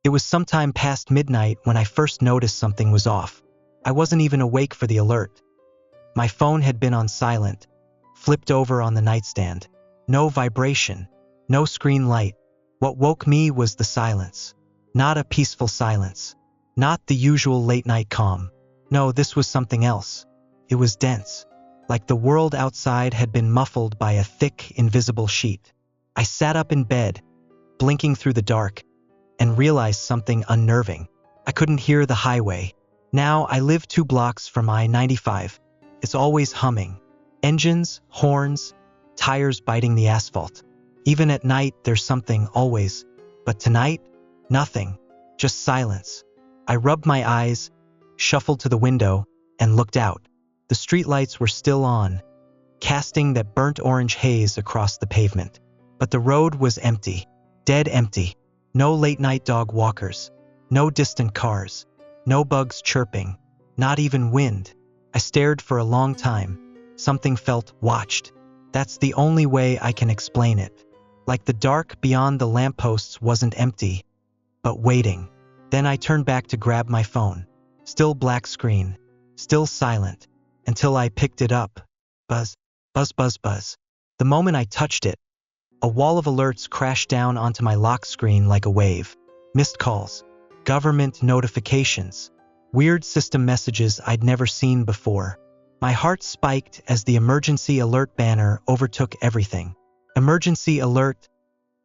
It was sometime past midnight when I first noticed something was off. I wasn't even awake for the alert. My phone had been on silent, flipped over on the nightstand. No vibration, no screen light. What woke me was the silence. Not a peaceful silence. Not the usual late-night calm. No, this was something else. It was dense. Like the world outside had been muffled by a thick, invisible sheet. I sat up in bed, blinking through the dark, and realized something unnerving. I couldn't hear the highway. Now I live 2 blocks from I-95. It's always humming. Engines, horns, tires biting the asphalt. Even at night, there's something always. But tonight, nothing. Just silence. I rubbed my eyes, shuffled to the window, and looked out. The streetlights were still on, casting that burnt orange haze across the pavement. But the road was empty. Dead empty. No late-night dog walkers. No distant cars. No bugs chirping. Not even wind. I stared for a long time. Something felt watched. That's the only way I can explain it. Like the dark beyond the lampposts wasn't empty, but waiting. Then I turned back to grab my phone. Still black screen. Still silent. Until I picked it up. Buzz, buzz, buzz, buzz. The moment I touched it, a wall of alerts crashed down onto my lock screen like a wave. Missed calls. Government notifications. Weird system messages I'd never seen before. My heart spiked as the emergency alert banner overtook everything. Emergency alert.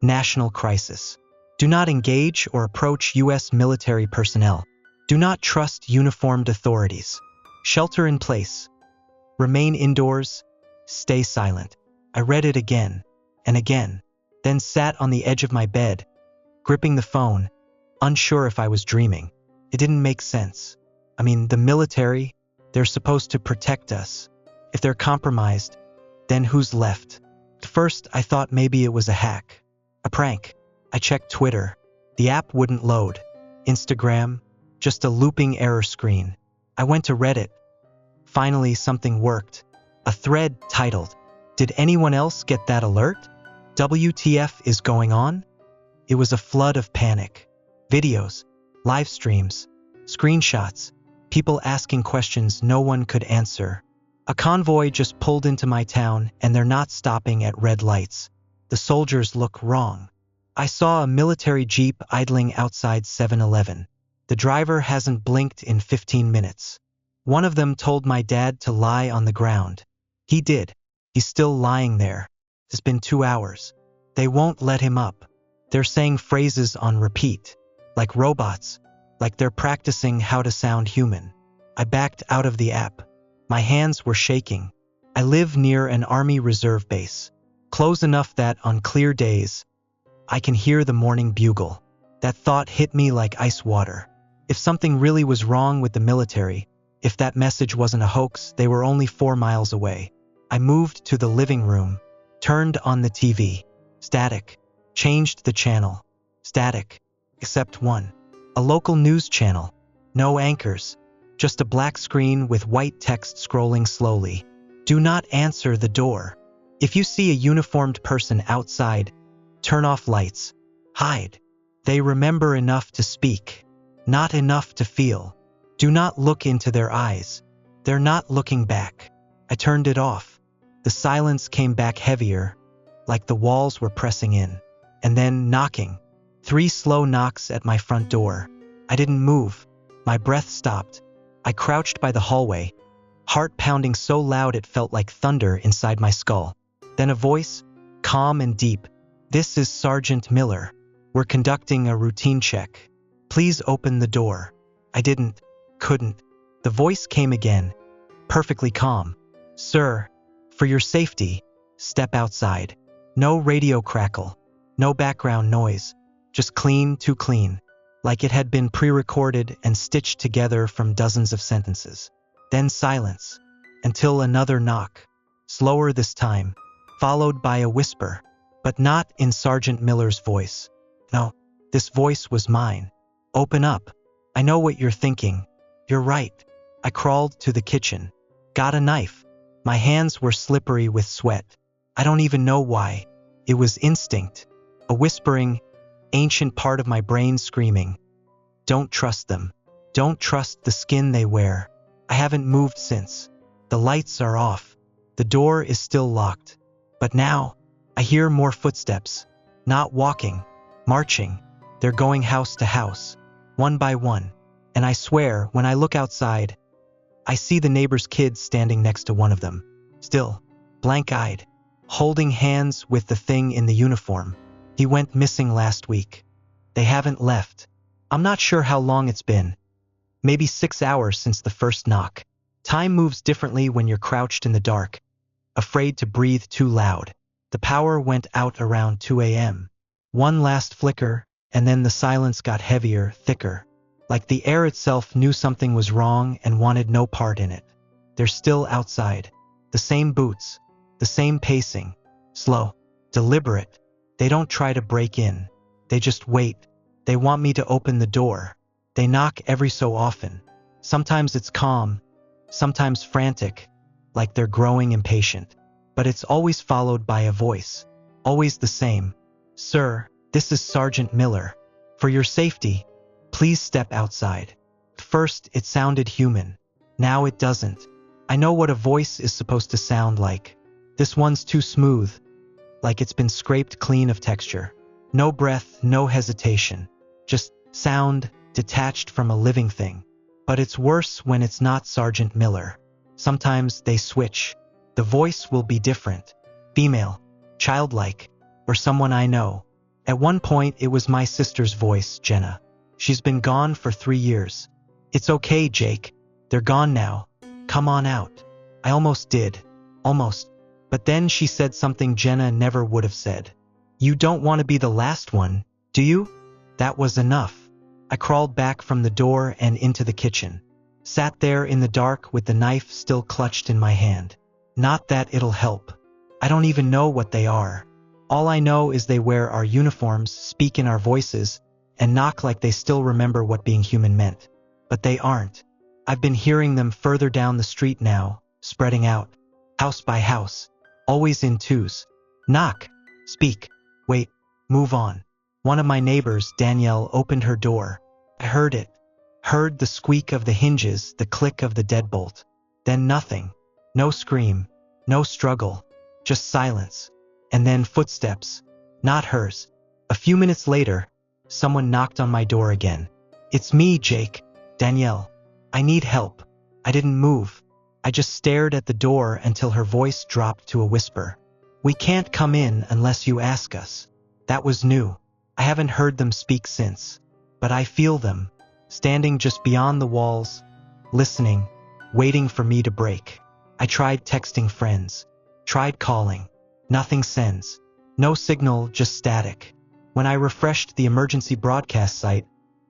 National crisis. Do not engage or approach U.S. military personnel. Do not trust uniformed authorities. Shelter in place. Remain indoors. Stay silent. I read it again and again, then sat on the edge of my bed, gripping the phone, unsure if I was dreaming. It didn't make sense. I mean, the military, they're supposed to protect us. If they're compromised, then who's left? At first, I thought maybe it was a hack, a prank. I checked Twitter. The app wouldn't load. Instagram, just a looping error screen. I went to Reddit. Finally, something worked. A thread titled, "Did anyone else get that alert? WTF is going on?" It was a flood of panic. Videos, live streams, screenshots, people asking questions no one could answer. A convoy just pulled into my town and they're not stopping at red lights. The soldiers look wrong. I saw a military jeep idling outside 7-Eleven. The driver hasn't blinked in 15 minutes. One of them told my dad to lie on the ground. He did. He's still lying there. It's been 2 hours. They won't let him up. They're saying phrases on repeat, like robots, like they're practicing how to sound human. I backed out of the app. My hands were shaking. I live near an Army Reserve base, close enough that on clear days, I can hear the morning bugle. That thought hit me like ice water. If something really was wrong with the military, if that message wasn't a hoax, they were only 4 miles away. I moved to the living room, turned on the TV. Static. Changed the channel. Static. Except one. A local news channel. No anchors. Just a black screen with white text scrolling slowly. Do not answer the door. If you see a uniformed person outside, turn off lights. Hide. They remember enough to speak, not enough to feel. Do not look into their eyes. They're not looking back. I turned it off. The silence came back heavier, like the walls were pressing in. And then knocking. 3 slow knocks at my front door. I didn't move. My breath stopped. I crouched by the hallway, heart pounding so loud it felt like thunder inside my skull. Then a voice, calm and deep. "This is Sergeant Miller. We're conducting a routine check. Please open the door." I couldn't. The voice came again, perfectly calm. "Sir, for your safety, step outside." No radio crackle, no background noise, just clean, too clean, like it had been pre-recorded and stitched together from dozens of sentences. Then silence, until another knock, slower this time, followed by a whisper, but not in Sergeant Miller's voice. No, this voice was mine. "Open up. I know what you're thinking. You're right." I crawled to the kitchen, got a knife. My hands were slippery with sweat. I don't even know why. It was instinct, a whispering, ancient part of my brain screaming, Don't trust them. Don't trust the skin they wear. I haven't moved since. The lights are off. The door is still locked. But now, I hear more footsteps. Not walking, marching. They're going house to house, one by one. And I swear, when I look outside, I see the neighbor's kid standing next to one of them. Still, blank-eyed, holding hands with the thing in the uniform. He went missing last week. They haven't left. I'm not sure how long it's been. Maybe 6 hours since the first knock. Time moves differently when you're crouched in the dark, afraid to breathe too loud. The power went out around 2 a.m. One last flicker, and then the silence got heavier, thicker. Like the air itself knew something was wrong and wanted no part in it. They're still outside. The same boots, the same pacing. Slow, deliberate. They don't try to break in. They just wait. They want me to open the door. They knock every so often. Sometimes it's calm, sometimes frantic, like they're growing impatient. But it's always followed by a voice. Always the same. Sir, this is Sergeant Miller. For your safety, please step outside. First, it sounded human. Now it doesn't. I know what a voice is supposed to sound like. This one's too smooth, like it's been scraped clean of texture. No breath, no hesitation. Just sound, detached from a living thing. But it's worse when it's not Sergeant Miller. Sometimes they switch. The voice will be different. Female, childlike, or someone I know. At one point, it was my sister's voice, Jenna. She's been gone for 3 years. It's okay, Jake. They're gone now. Come on out. I almost did. Almost. But then she said something Jenna never would have said. You don't want to be the last one, do you? That was enough. I crawled back from the door and into the kitchen. Sat there in the dark with the knife still clutched in my hand. Not that it'll help. I don't even know what they are. All I know is they wear our uniforms, speak in our voices, and knock like they still remember what being human meant. But they aren't. I've been hearing them further down the street now, spreading out. House by house. Always in twos. Knock. Speak. Wait. Move on. One of my neighbors, Danielle, opened her door. I heard it. Heard the squeak of the hinges, the click of the deadbolt. Then nothing. No scream. No struggle. Just silence. And then footsteps. Not hers. A few minutes later, someone knocked on my door again. It's me, Jake. Danielle. I need help. I didn't move. I just stared at the door until her voice dropped to a whisper. We can't come in unless you ask us. That was new. I haven't heard them speak since. But I feel them, standing just beyond the walls, listening, waiting for me to break. I tried texting friends. Tried calling. Nothing sends. No signal, just static. When I refreshed the emergency broadcast site,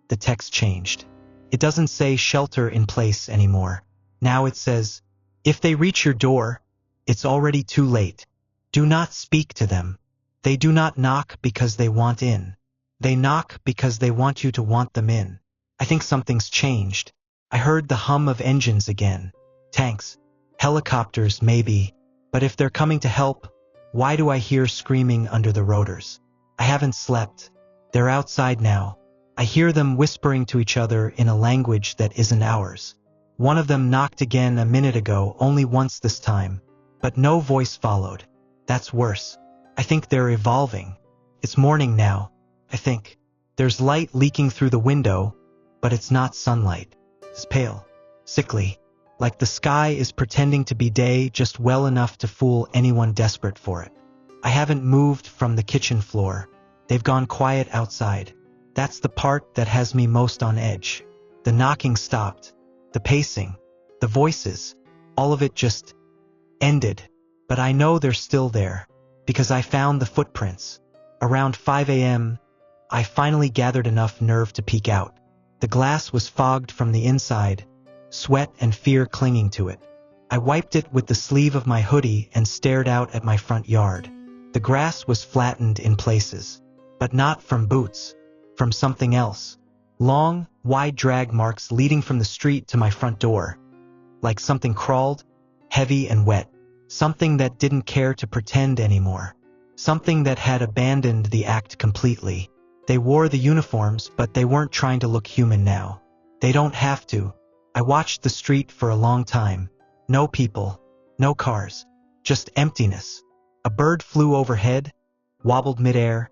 the text changed. It doesn't say shelter in place anymore. Now it says, if they reach your door, it's already too late. Do not speak to them. They do not knock because they want in. They knock because they want you to want them in. I think something's changed. I heard the hum of engines again. Tanks. Helicopters, maybe. But if they're coming to help, why do I hear screaming under the rotors? I haven't slept. They're outside now. I hear them whispering to each other in a language that isn't ours. One of them knocked again a minute ago, only once this time. But no voice followed. That's worse. I think they're evolving. It's morning now, I think. There's light leaking through the window, but it's not sunlight. It's pale, sickly, like the sky is pretending to be day just well enough to fool anyone desperate for it. I haven't moved from the kitchen floor. They've gone quiet outside. That's the part that has me most on edge. The knocking stopped. The pacing. The voices. All of it just ended. But I know they're still there, because I found the footprints. Around 5 a.m., I finally gathered enough nerve to peek out. The glass was fogged from the inside, sweat and fear clinging to it. I wiped it with the sleeve of my hoodie and stared out at my front yard. The grass was flattened in places, but not from boots, from something else. Long, wide drag marks leading from the street to my front door. Like something crawled, heavy and wet. Something that didn't care to pretend anymore. Something that had abandoned the act completely. They wore the uniforms, but they weren't trying to look human now. They don't have to. I watched the street for a long time. No people, no cars, just emptiness. A bird flew overhead, wobbled midair,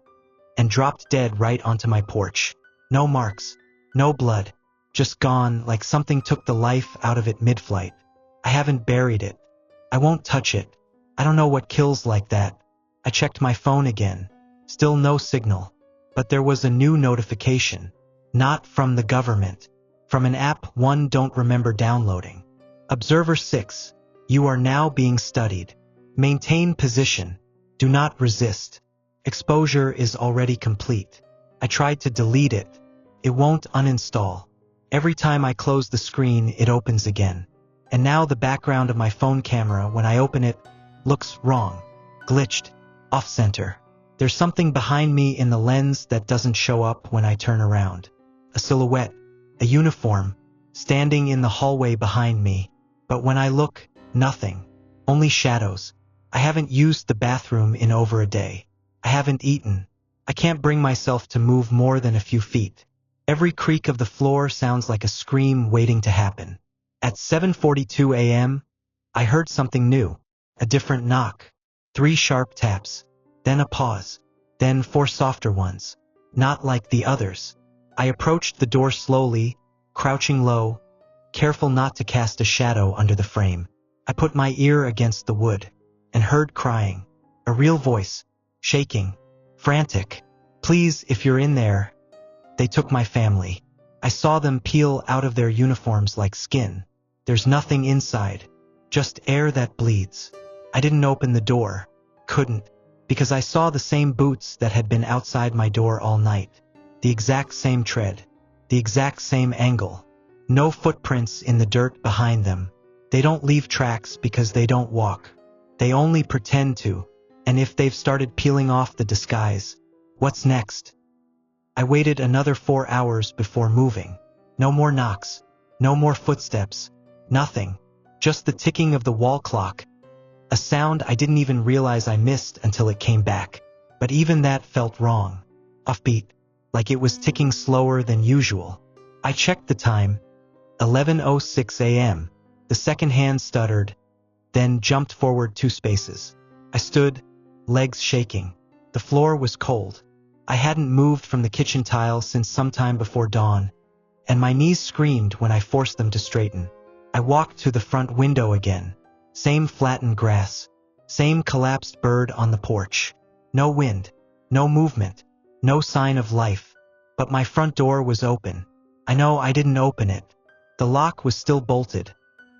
and dropped dead right onto my porch. No marks, no blood, just gone like something took the life out of it mid-flight. I haven't buried it. I won't touch it. I don't know what kills like that. I checked my phone again. Still no signal. But there was a new notification. Not from the government. From an app one don't remember downloading. Observer 6. You are now being studied. Maintain position. Do not resist. Exposure is already complete. I tried to delete it. It won't uninstall. Every time I close the screen, it opens again. And now the background of my phone camera, when I open it, looks wrong. Glitched. Off-center. There's something behind me in the lens that doesn't show up when I turn around. A silhouette. A uniform. Standing in the hallway behind me. But when I look, nothing. Only shadows. I haven't used the bathroom in over a day. I haven't eaten. I can't bring myself to move more than a few feet. Every creak of the floor sounds like a scream waiting to happen. At 7:42 a.m., I heard something new. A different knock. 3 sharp taps. Then a pause. Then 4 softer ones. Not like the others. I approached the door slowly, crouching low, careful not to cast a shadow under the frame. I put my ear against the wood, and heard crying. A real voice. Shaking. Frantic. Please, if you're in there. They took my family. I saw them peel out of their uniforms like skin. There's nothing inside. Just air that bleeds. I didn't open the door. Couldn't. Because I saw the same boots that had been outside my door all night. The exact same tread. The exact same angle. No footprints in the dirt behind them. They don't leave tracks because they don't walk. They only pretend to. And if they've started peeling off the disguise, what's next? I waited another 4 hours before moving. No more knocks. No more footsteps. Nothing. Just the ticking of the wall clock. A sound I didn't even realize I missed until it came back. But even that felt wrong. Offbeat. Like it was ticking slower than usual. I checked the time. 11:06 a.m. The second hand stuttered, then jumped forward 2 spaces. I stood, legs shaking. The floor was cold. I hadn't moved from the kitchen tile since sometime before dawn, and my knees screamed when I forced them to straighten. I walked to the front window again. Same flattened grass. Same collapsed bird on the porch. No wind. No movement. No sign of life. But my front door was open. I know I didn't open it. The lock was still bolted,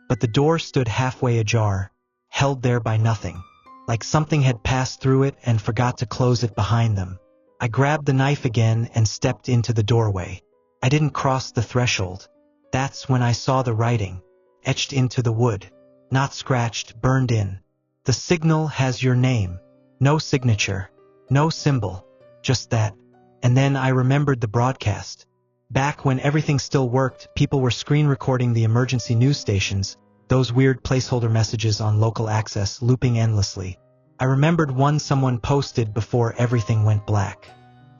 but the door stood halfway ajar, held there by nothing, like something had passed through it and forgot to close it behind them. I grabbed the knife again and stepped into the doorway. I didn't cross the threshold. That's when I saw the writing, etched into the wood. Not scratched, burned in. The signal has your name. No signature. No symbol. Just that. And then I remembered the broadcast. Back when everything still worked, people were screen recording the emergency news stations, those weird placeholder messages on local access looping endlessly. I remembered one someone posted before everything went black.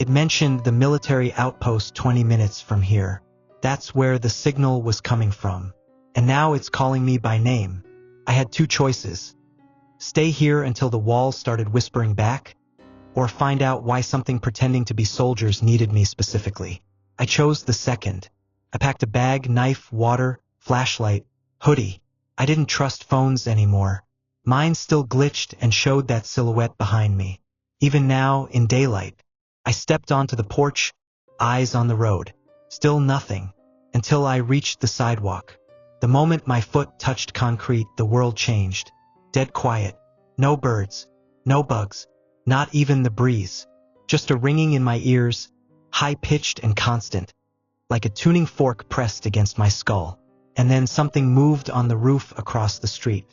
It mentioned the military outpost 20 minutes from here. That's where the signal was coming from. And now it's calling me by name. I had 2 choices. Stay here until the walls started whispering back, or find out why something pretending to be soldiers needed me specifically. I chose the second. I packed a bag, knife, water, flashlight, hoodie. I didn't trust phones anymore. Mine still glitched and showed that silhouette behind me. Even now, in daylight, I stepped onto the porch, eyes on the road. Still nothing, until I reached the sidewalk. The moment my foot touched concrete, the world changed. Dead quiet. No birds. No bugs. Not even the breeze. Just a ringing in my ears, high-pitched and constant, like a tuning fork pressed against my skull. And then something moved on the roof across the street.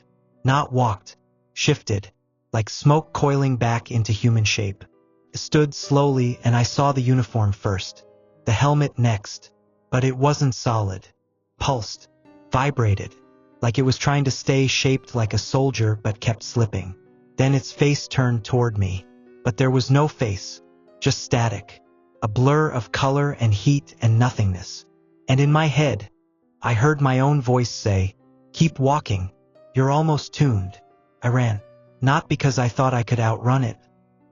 Not walked, shifted, like smoke coiling back into human shape. It stood slowly, and I saw the uniform first, the helmet next. But it wasn't solid. Pulsed, vibrated, like it was trying to stay shaped like a soldier but kept slipping. Then its face turned toward me. But there was no face, just static. a blur of color and heat and nothingness. And in my head, I heard my own voice say, "Keep walking, you're almost tuned." I ran, not because I thought I could outrun it,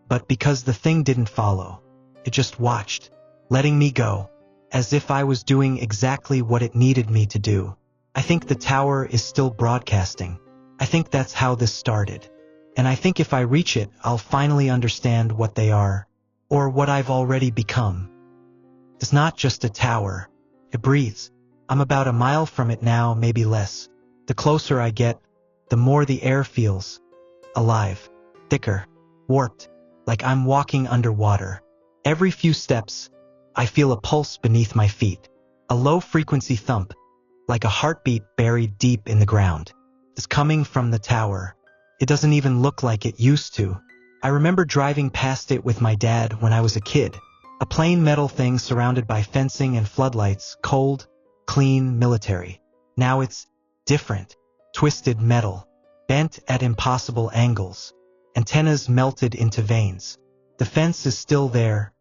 but because the thing didn't follow. It just watched, letting me go, as if I was doing exactly what it needed me to do. I think the tower is still broadcasting. I think that's how this started. And I think if I reach it, I'll finally understand what they are, or what I've already become. It's not just a tower. It breathes. I'm about a mile from it now, maybe less. The closer I get, the more the air feels alive, thicker, warped, like I'm walking underwater. Every few steps, I feel a pulse beneath my feet, a low-frequency thump, like a heartbeat buried deep in the ground. It's coming from the tower. It doesn't even look like it used to. I remember driving past it with my dad when I was a kid, a plain metal thing surrounded by fencing and floodlights, cold, clean, military. Now it's different, twisted metal, bent at impossible angles, antennas melted into veins. The fence is still there,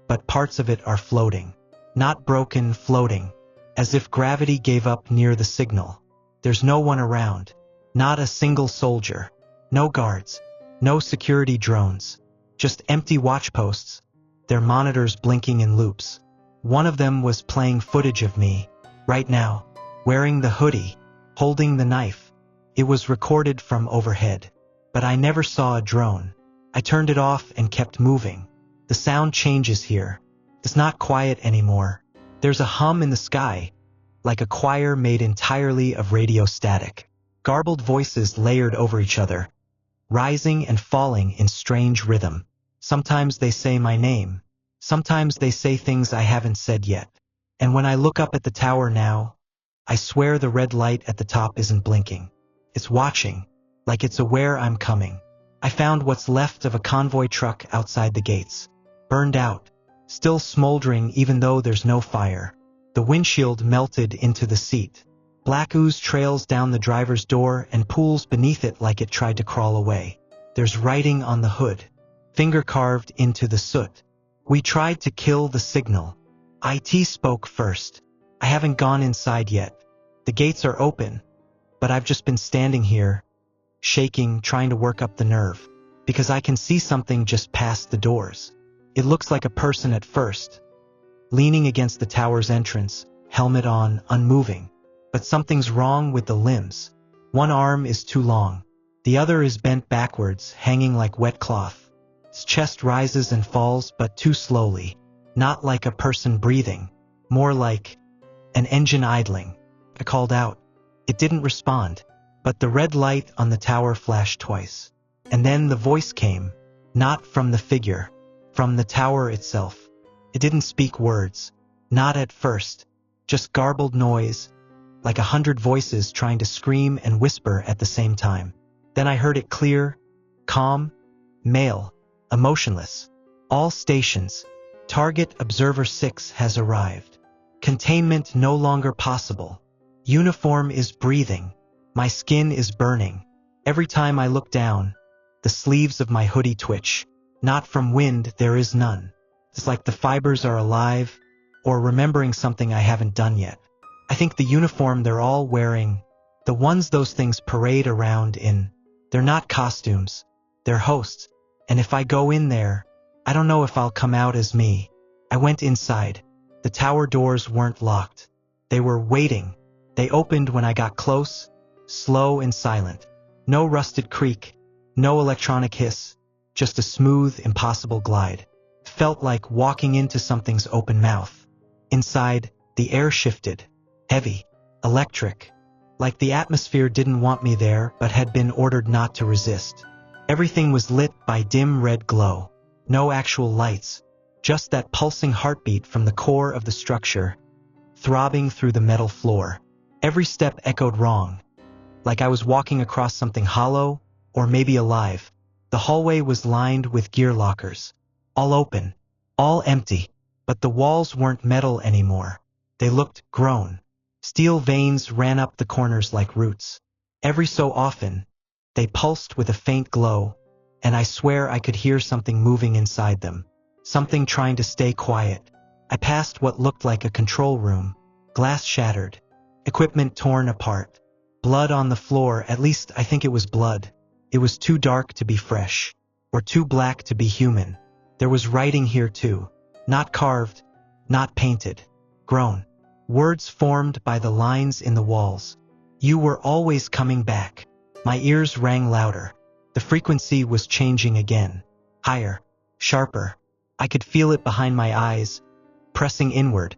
but parts of it are floating. Not broken, floating, as if gravity gave up near the signal. There's no one around, not a single soldier, no guards, no security drones, just empty watchposts, their monitors blinking in loops. One of them was playing footage of me, right now, wearing the hoodie, holding the knife. It was recorded from overhead, but I never saw a drone. I turned it off and kept moving. The sound changes here. It's not quiet anymore. There's a hum in the sky, like a choir made entirely of radio static. Garbled voices layered over each other, rising and falling in strange rhythm. Sometimes they say my name. Sometimes they say things I haven't said yet. And when I look up at the tower now, I swear the red light at the top isn't blinking. It's watching, like it's aware I'm coming. I found what's left of a convoy truck outside the gates. Burned out, still smoldering even though there's no fire. The windshield melted into the seat. Black ooze trails down the driver's door and pools beneath it like it tried to crawl away. There's writing on the hood, finger carved into the soot. "We tried to kill the signal." IT spoke first. "I haven't gone inside yet. The gates are open, but I've just been standing here, shaking, trying to work up the nerve, because I can see something just past the doors. It looks like a person at first, leaning against the tower's entrance, helmet on, unmoving. But something's wrong with the limbs. One arm is too long. The other is bent backwards, hanging like wet cloth. His chest rises and falls, but too slowly. Not like a person breathing, more like an engine idling. I called out. It didn't respond, but the red light on the tower flashed twice. And then the voice came, not from the figure, from the tower itself. It didn't speak words, not at first, just garbled noise, like 100 voices trying to scream and whisper at the same time. Then I heard it clear, calm, male, emotionless. "All stations. Target Observer 6 has arrived. Containment no longer possible. Uniform is breathing. My skin is burning. Every time I look down, the sleeves of my hoodie twitch. Not from wind, there is none. It's like the fibers are alive, or remembering something I haven't done yet. I think the uniform they're all wearing, the ones those things parade around in, they're not costumes, they're hosts. And if I go in there, I don't know if I'll come out as me." I went inside. The tower doors weren't locked. They were waiting. They opened when I got close, slow and silent. No rusted creak, no electronic hiss, just a smooth, impossible glide. Felt like walking into something's open mouth. Inside, the air shifted. Heavy, electric, like the atmosphere didn't want me there but had been ordered not to resist. Everything was lit by dim red glow. No actual lights, just that pulsing heartbeat from the core of the structure, throbbing through the metal floor. Every step echoed wrong, like I was walking across something hollow, or maybe alive. The hallway was lined with gear lockers, all open, all empty, but the walls weren't metal anymore. They looked grown. Steel veins ran up the corners like roots. Every so often, they pulsed with a faint glow, and I swear I could hear something moving inside them. something trying to stay quiet. I passed what looked like a control room, glass shattered, equipment torn apart, blood on the floor. At least I think it was blood. It was too dark to be fresh, or too black to be human. There was writing here too, not carved, not painted, grown. Words formed by the lines in the walls. You were always coming back. My ears rang louder. The frequency was changing again. Higher, sharper. I could feel it behind my eyes, pressing inward,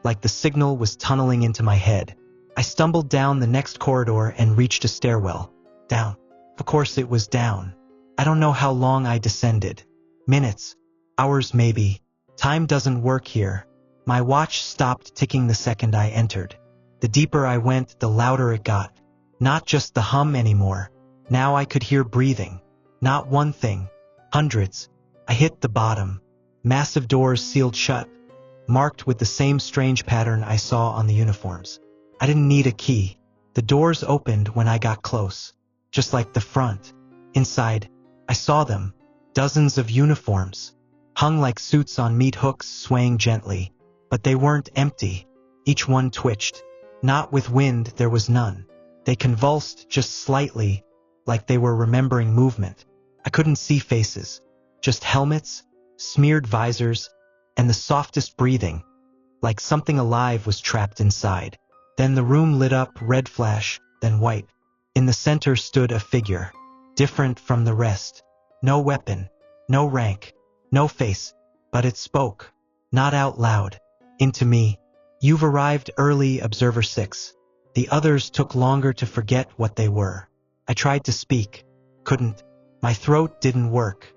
like the signal was tunneling into my head. I stumbled down the next corridor and reached a stairwell. Down. Of course it was down. I don't know how long I descended. Minutes, hours maybe. Time doesn't work here. My watch stopped ticking the second I entered. The deeper I went, the louder it got. Not just the hum anymore. Now I could hear breathing. Not one thing. Hundreds. I hit the bottom. Massive doors sealed shut, marked with the same strange pattern I saw on the uniforms. I didn't need a key. The doors opened when I got close, just like the front. Inside, I saw them. Dozens of uniforms, hung like suits on meat hooks, swaying gently. But they weren't empty. Each one twitched. Not with wind, there was none. They convulsed just slightly, like they were remembering movement. I couldn't see faces, just helmets, smeared visors, and the softest breathing, like something alive was trapped inside. Then the room lit up, red flash, then white. In the center stood a figure, different from the rest. No weapon, no rank, no face, but it spoke, not out loud, into me. You've arrived early, Observer 6. The others took longer to forget what they were. I tried to speak, couldn't. My throat didn't work.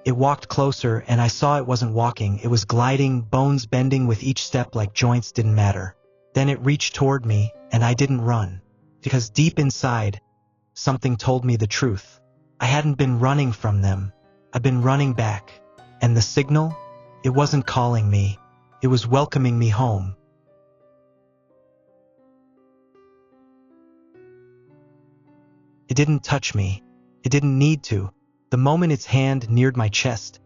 It walked closer, and I saw it wasn't walking. It was gliding, bones bending with each step like joints didn't matter. Then it reached toward me, and I didn't run. Because deep inside, something told me the truth. I hadn't been running from them. I'd been running back. And the signal? It wasn't calling me. It was welcoming me home. It didn't touch me. It didn't need to. The moment its hand neared my chest,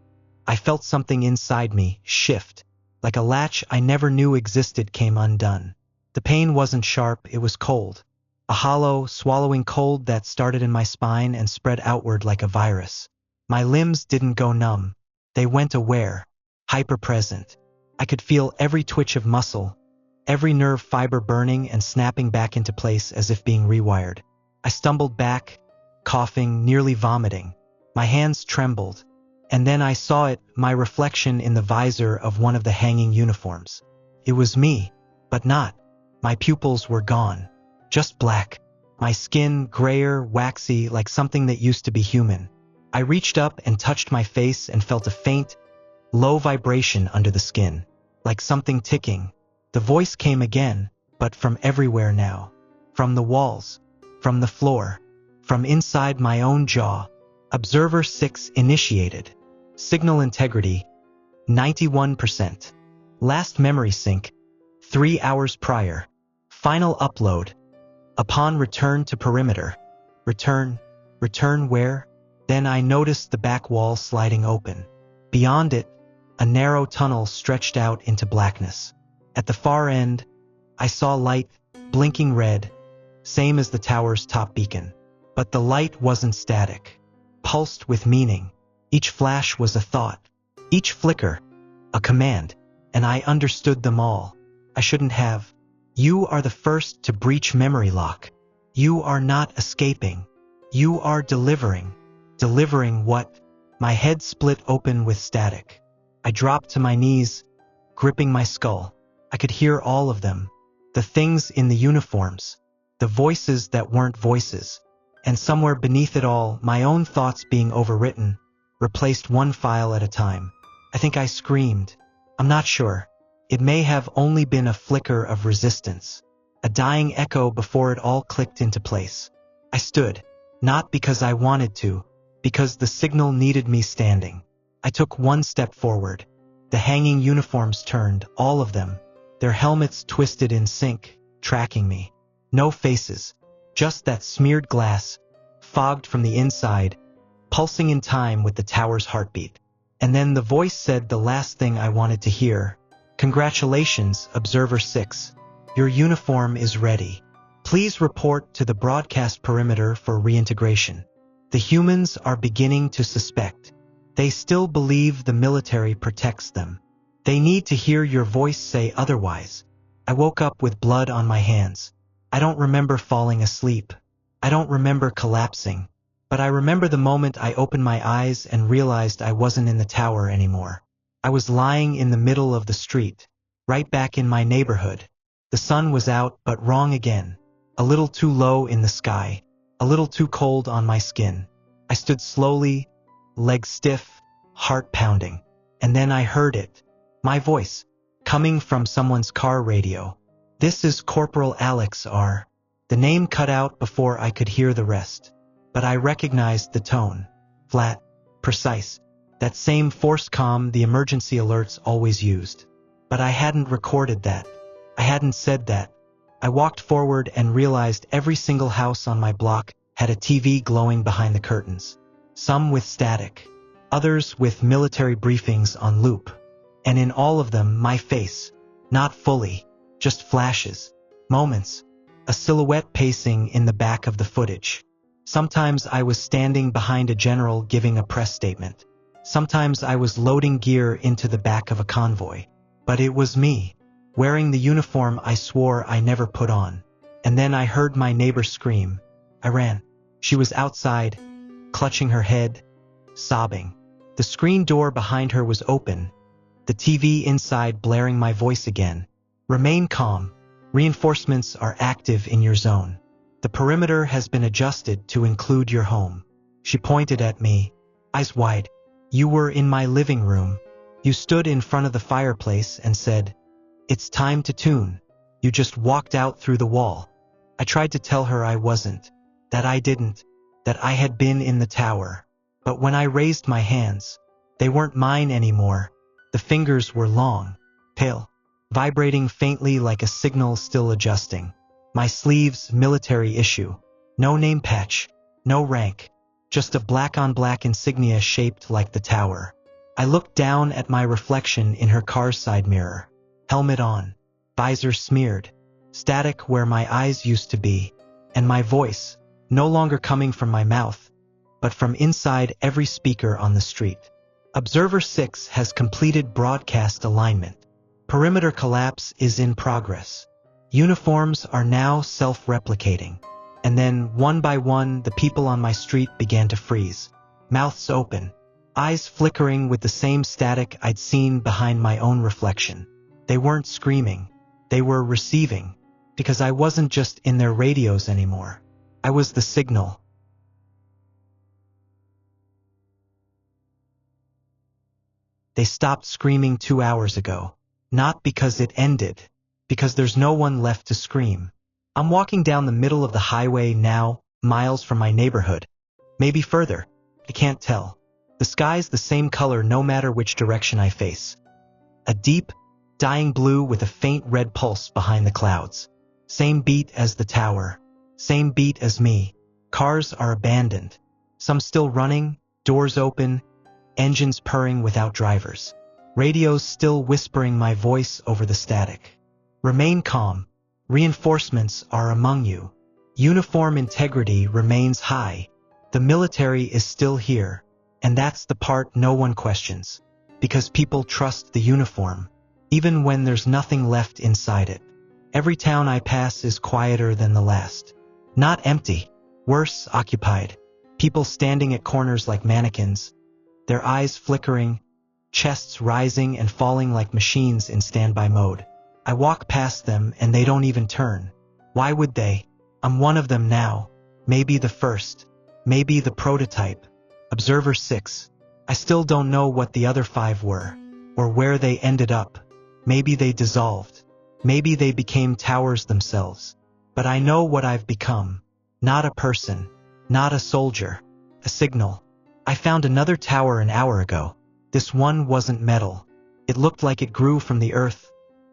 I felt something inside me shift, like a latch I never knew existed came undone. The pain wasn't sharp, it was cold. A hollow, swallowing cold that started in my spine and spread outward like a virus. My limbs didn't go numb. They went aware, hyper-present. I could feel every twitch of muscle, every nerve fiber burning and snapping back into place as if being rewired. I stumbled back, coughing, nearly vomiting. My hands trembled, and then I saw it, my reflection in the visor of one of the hanging uniforms. It was me, but not. My pupils were gone, just black. My skin grayer, waxy, like something that used to be human. I reached up and touched my face and felt a faint, low vibration under the skin, like something ticking. The voice came again, but from everywhere now. From the walls, from the floor, from inside my own jaw. Observer 6 initiated. Signal integrity, 91%. Last memory sync, 3 hours prior. Final upload. Upon return to perimeter. Return where? Then I noticed the back wall sliding open. Beyond it, a narrow tunnel stretched out into blackness. At the far end, I saw light, blinking red, same as the tower's top beacon. But the light wasn't static. Pulsed with meaning. Each flash was a thought. Each flicker, a command. And I understood them all. I shouldn't have. You are the first to breach memory lock. You are not escaping. You are delivering. Delivering what? My head split open with static. I dropped to my knees, gripping my skull. I could hear all of them. The things in the uniforms. The voices that weren't voices. And somewhere beneath it all, my own thoughts being overwritten, replaced one file at a time. I think I screamed. I'm not sure. It may have only been a flicker of resistance, a dying echo before it all clicked into place. I stood, not because I wanted to, because the signal needed me standing. I took one step forward. The hanging uniforms turned, all of them, their helmets twisted in sync, tracking me. No faces. Just that smeared glass, fogged from the inside, pulsing in time with the tower's heartbeat. And then the voice said the last thing I wanted to hear. Congratulations, Observer 6. Your uniform is ready. Please report to the broadcast perimeter for reintegration. The humans are beginning to suspect. They still believe the military protects them. They need to hear your voice say otherwise. I woke up with blood on my hands. I don't remember falling asleep. I don't remember collapsing. But I remember the moment I opened my eyes and realized I wasn't in the tower anymore. I was lying in the middle of the street, right back in my neighborhood. The sun was out, but wrong again. A little too low in the sky, a little too cold on my skin. I stood slowly, legs stiff, heart pounding. And then I heard it. My voice, coming from someone's car radio. This is Corporal Alex R. The name cut out before I could hear the rest. But I recognized the tone. Flat, precise. That same forced calm the emergency alerts always used. But I hadn't recorded that. I hadn't said that. I walked forward and realized every single house on my block had a TV glowing behind the curtains. Some with static, others with military briefings on loop. And in all of them, my face. Not fully, just flashes, moments, a silhouette pacing in the back of the footage. Sometimes I was standing behind a general giving a press statement. Sometimes I was loading gear into the back of a convoy. But it was me, wearing the uniform I swore I never put on. And then I heard my neighbor scream. I ran. She was outside, clutching her head, sobbing. The screen door behind her was open, the TV inside blaring my voice again. Remain calm. Reinforcements are active in your zone. The perimeter has been adjusted to include your home. She pointed at me, eyes wide. You were in my living room. You stood in front of the fireplace and said, "It's time to tune." You just walked out through the wall. I tried to tell her I wasn't, that I didn't, that I had been in the tower. But when I raised my hands, they weren't mine anymore. The fingers were long, pale, vibrating faintly like a signal still adjusting. My sleeves, military issue. No name patch, no rank, just a black-on-black insignia shaped like the tower. I looked down at my reflection in her car's side mirror. Helmet on, visor smeared, static where my eyes used to be, and my voice, no longer coming from my mouth, but from inside every speaker on the street. Observer 6 has completed broadcast alignment. Perimeter collapse is in progress. Uniforms are now self-replicating. And then, one by one, the people on my street began to freeze. Mouths open, eyes flickering with the same static I'd seen behind my own reflection. They weren't screaming. They were receiving. Because I wasn't just in their radios anymore. I was the signal. They stopped screaming 2 hours ago. Not because it ended. Because there's no one left to scream. I'm walking down the middle of the highway now, miles from my neighborhood. Maybe further. I can't tell. The sky's the same color no matter which direction I face. A deep, dying blue with a faint red pulse behind the clouds. Same beat as the tower. Same beat as me. Cars are abandoned. Some still running, doors open, engines purring without drivers. Radios still whispering my voice over the static. Remain calm. Reinforcements are among you. Uniform integrity remains high. The military is still here. And that's the part no one questions. Because people trust the uniform. Even when there's nothing left inside it. Every town I pass is quieter than the last. Not empty. Worse, occupied. People standing at corners like mannequins. Their eyes flickering. Chests rising and falling like machines in standby mode. I walk past them and they don't even turn. Why would they? I'm one of them now. Maybe the first. Maybe the prototype. Observer 6. I still don't know what the other 5 were. Or where they ended up. Maybe they dissolved. Maybe they became towers themselves. But I know what I've become. Not a person. Not a soldier. A signal. I found another tower an hour ago. This one wasn't metal. It looked like it grew from the earth.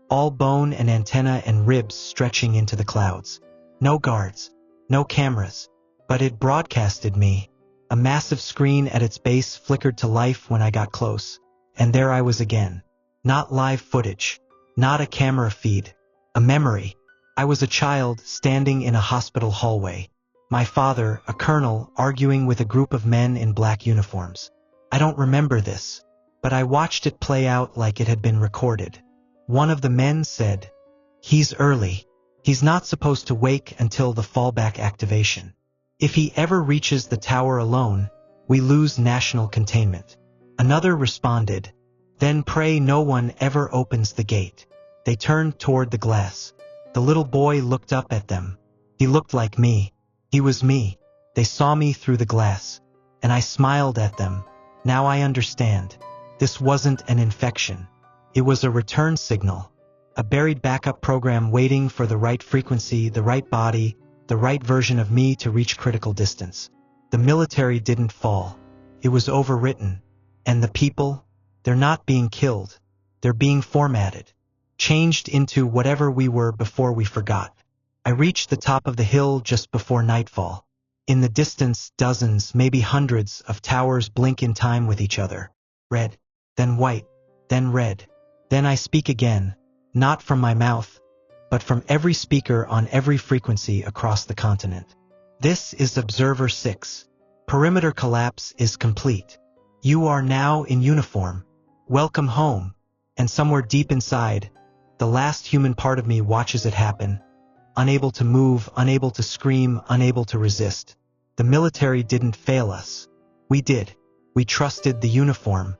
All bone and antenna and ribs stretching into the clouds. No guards. No cameras. But it broadcasted me. A massive screen at its base flickered to life when I got close. And there I was again. Not live footage. Not a camera feed. A memory. I was a child standing in a hospital hallway. My father, a colonel, arguing with a group of men in black uniforms. I don't remember this, but I watched it play out like it had been recorded. One of the men said, "He's early. He's not supposed to wake until the fallback activation. If he ever reaches the tower alone, we lose national containment." Another responded, "Then pray no one ever opens the gate." They turned toward the glass. The little boy looked up at them. He looked like me. He was me. They saw me through the glass. And I smiled at them. Now I understand. This wasn't an infection. It was a return signal. A buried backup program waiting for the right frequency, the right body, the right version of me to reach critical distance. The military didn't fall. It was overwritten. And the people? They're not being killed. They're being formatted. Changed into whatever we were before we forgot. I reached the top of the hill just before nightfall. In the distance, dozens, maybe hundreds, of towers blink in time with each other. Red, then white, then red. Then I speak again, not from my mouth, but from every speaker on every frequency across the continent. This is Observer 6. Perimeter collapse is complete. You are now in uniform. Welcome home. And somewhere deep inside, the last human part of me watches it happen. Unable to move, unable to scream, unable to resist. The military didn't fail us. We did. We trusted the uniform.